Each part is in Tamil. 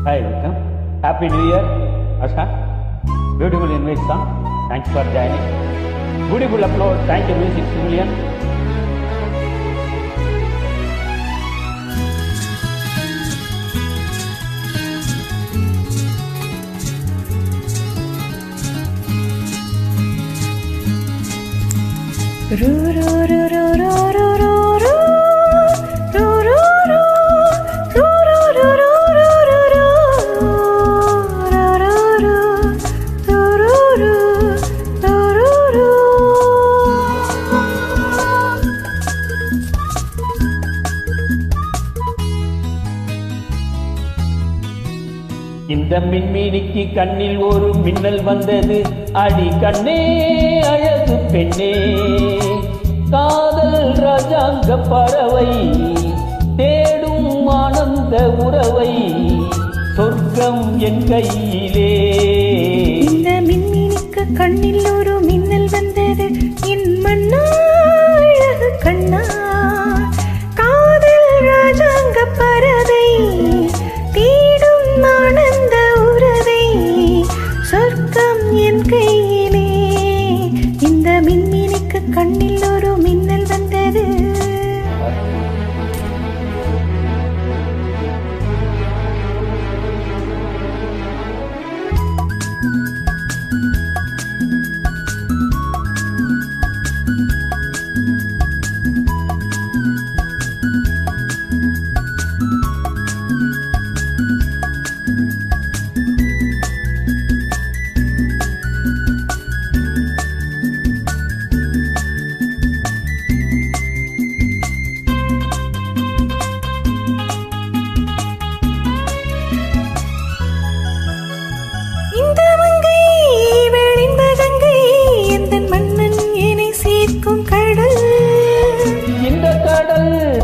Hi, welcome. Happy New Year, Asha. Beautiful invite song. Thanks for joining. Beautiful upload. Thank you, Music Civilian. இந்த மின்மினிக்கு கண்ணில் ஒரு மின்னல் வந்தது, அடி கண்ணே அழகு பெண்ணே, காதல் ராஜாங்க பறவை தேடும் ஆனந்த உறவை, சொர்க்கம் என் கையிலே. இந்த மின்மினிக்கு கண்ணில் ஒரு மின்னல் வந்தது, என் மன்னா அழகு கண்ணா, காதல் ராஜாங்க பறவை தேடும் ஆனந்த உறவை, சொர்க்கம் என் கையிலே. இந்த மின்மினிக்கு கண்ணில் ஒரு மின்னல் வந்தது.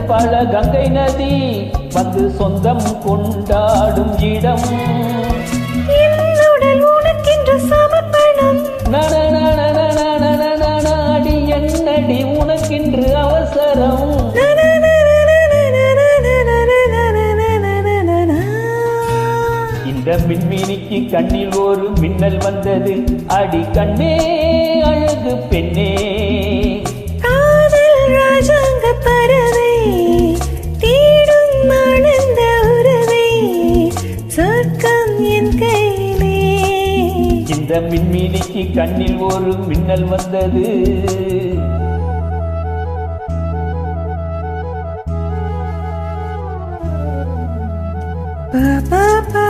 பல கங்கை நதி வந்து சொந்தம் கொண்டாடும் இடம், என்னுடல் உனக்கென்று சமர்ப்பணம், நாடி என்னடி உனக்கென்று அவசரம். இந்த மின்மினிக்கு கண்ணில் ஒரு மின்னல் வந்தது, அடி கண்ணே அழகு பெண்ணே, காதல் ராஜாங்க பறவை தேடும் ஆனந்த உறவை, சொர்க்கம் என் கையிலே. இந்த மின்மினிக்கு கண்ணில் ஒரு மின்னல் வந்தது. பா பா பா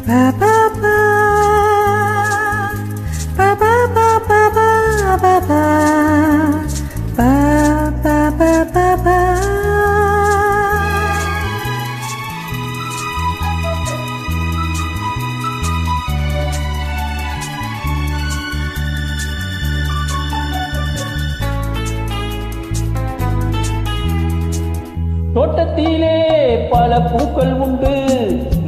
பா பா பா பா பா பா பா பா பா பா பா பா பா. தோட்டத்திலே பல பூக்கள் உண்டு,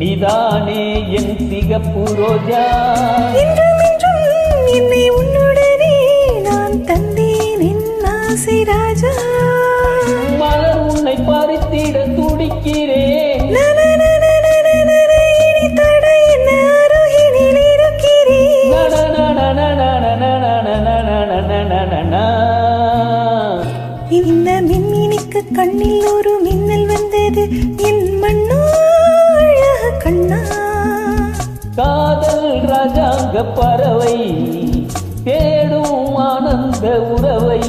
நீதானே என் சிகப்பு ரோஜா, என்றும் என்றும் என்னை உன்னுடனே நான் தந்தேன் என் ஆசை ராஜா, மலர் உன்னை பறித்திட துடிக்கிறேன், இனி தட என்ன அருகினில் இருக்கிறேன். இந்த மின்மினிக்கு கண்ணில் ஒரு மின்னல் வந்தது, என் மன்னா அழகு கண்ணா, காதல் ராஜாங்க பறவை தேடும் ஆனந்த உறவை,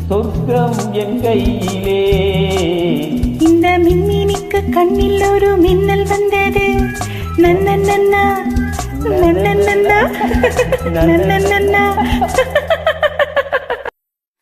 சொர்க்கம் என் கையிலே. இந்த மின்மினிக்கு கண்ணில் ஒரு மின்னல் வந்தது, நன்ன நன்னா நன்ன நன்னா நன்ன நன்னா